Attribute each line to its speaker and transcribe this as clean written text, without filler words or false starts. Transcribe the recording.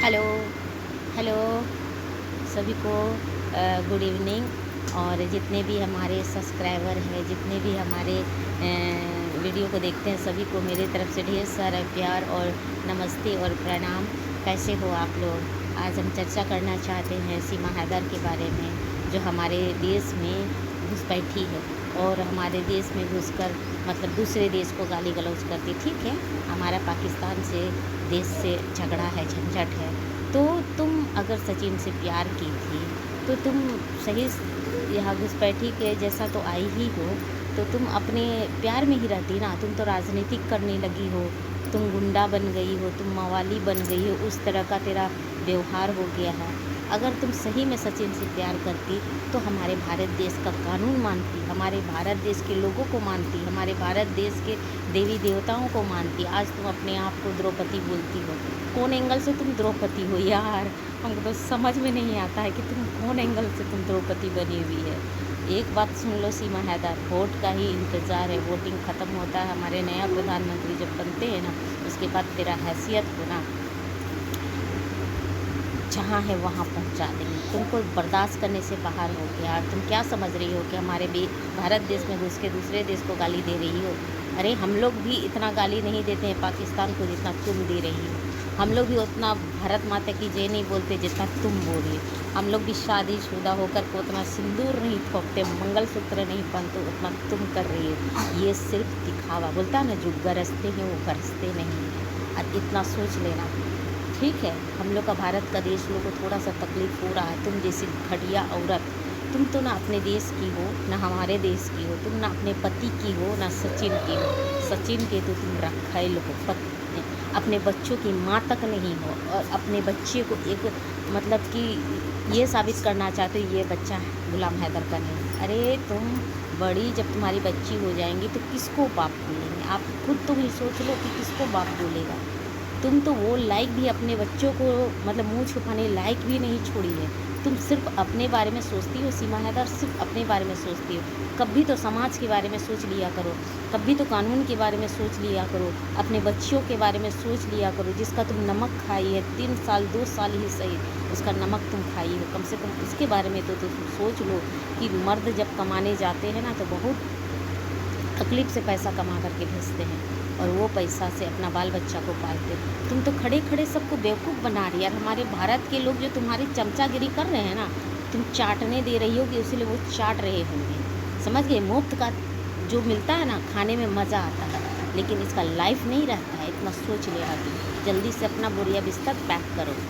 Speaker 1: Hello hello सभी को good evening. और जितने भी हमारे सब्सक्राइबर हैं, जितने भी हमारे वीडियो को देखते हैं, सभी को मेरी तरफ से ढेर सारा प्यार और नमस्ते और प्रणाम। कैसे हो आप लोग? आज हम चर्चा करना चाहते हैं सीमा हैदर के बारे में, जो हमारे देश में घुसपैठी है और हमारे देश में घुसकर मतलब दूसरे देश को गाली गलौज करती। ठीक है, हमारा पाकिस्तान से देश से झगड़ा है, झंझट है। तो तुम अगर सचिन से प्यार की थी तो तुम सही यहाँ घुसपैठी के जैसा तो आई ही हो, तो तुम अपने प्यार में ही रहती ना। तुम तो राजनीतिक करने लगी हो, तुम गुंडा बन गई हो, तुम मवाली बन गई हो, उस तरह का तेरा व्यवहार हो गया है। अगर तुम सही में सचिन से प्यार करती तो हमारे भारत देश का कानून मानती, हमारे भारत देश के लोगों को मानती, हमारे भारत देश के देवी देवताओं को मानती। आज तुम अपने आप को द्रौपदी बोलती हो। कौन एंगल से तुम द्रौपदी हो यार? हमको तो समझ में नहीं आता है कि तुम कौन एंगल से तुम द्रौपदी बनी हुई है। एक बात सुन लो सीमा हैदर, वोट का ही इंतज़ार है। वोटिंग ख़त्म होता है, हमारे नया प्रधानमंत्री जब बनते हैं ना, उसके बाद तेरा हैसियत को ना जहाँ है वहाँ पहुँचा देंगे। तुमको बर्दाश्त करने से बाहर हो गया। तुम क्या समझ रही हो कि हमारे भारत देश में घुस के दूसरे देश को गाली दे रही हो? अरे हम लोग भी इतना गाली नहीं देते हैं पाकिस्तान को जितना तुम दे रही हो। हम लोग भी उतना भारत माता की जय नहीं बोलते जितना तुम बोल रही हो। हम लोग भी शादीशुदा होकर को उतना सिंदूर नहीं ठोकते, मंगलसूत्र नहीं पहनते उतना तुम कर रही हो। ये सिर्फ दिखावा, बोलता है ना, जो गरजते हैं वो बरसते नहीं हैं। और इतना सोच लेना। ठीक है, हम लोग का भारत का देश लोग को थोड़ा सा तकलीफ़ हो रहा है। तुम जैसी घटिया औरत, तुम तो ना अपने देश की हो ना हमारे देश की हो। तुम ना अपने पति की हो ना सचिन की हो। सचिन के तो तुम रखैल हो, अपने बच्चों की माँ तक नहीं हो। और अपने बच्चे को एक मतलब कि ये साबित करना चाहते हो ये बच्चा गुलाम हैदर का नहीं। अरे तुम बड़ी जब तुम्हारी बच्ची हो जाएंगी तो किसको बाप बोलेंगे? आप खुद तो ही सोच लो कि किसको बाप बोलेगा। तुम तो वो लायक भी अपने बच्चों को मतलब मुंह छुपाने लायक भी नहीं छोड़ी है। तुम सिर्फ अपने बारे में सोचती हो सीमा हैदर, सिर्फ अपने बारे में सोचती हो। कभी तो समाज के बारे में सोच लिया करो, कभी तो कानून के बारे में सोच लिया करो, अपने बच्चियों के बारे में सोच लिया करो। जिसका तुम नमक खाई है 3 साल 2 साल ही सही, उसका नमक तुम खाई हो। कम से कम इसके बारे में तो तुम सोच लो कि मर्द जब कमाने जाते हैं ना तो बहुत तकलीफ़ से पैसा कमा करके भेजते हैं और वो पैसा से अपना बाल बच्चा को पालते। तुम तो खड़े खड़े सबको बेवकूफ़ बना रही है। और हमारे भारत के लोग जो तुम्हारी चमचागिरी कर रहे हैं ना, तुम चाटने दे रही हो कि इसलिए वो चाट रहे होंगे। समझ गए? मुफ्त का जो मिलता है ना, खाने में मज़ा आता है, लेकिन इसका लाइफ नहीं रहता है। इतना सोच ले। अभी जल्दी से अपना बोरिया बिस्तर पैक करो।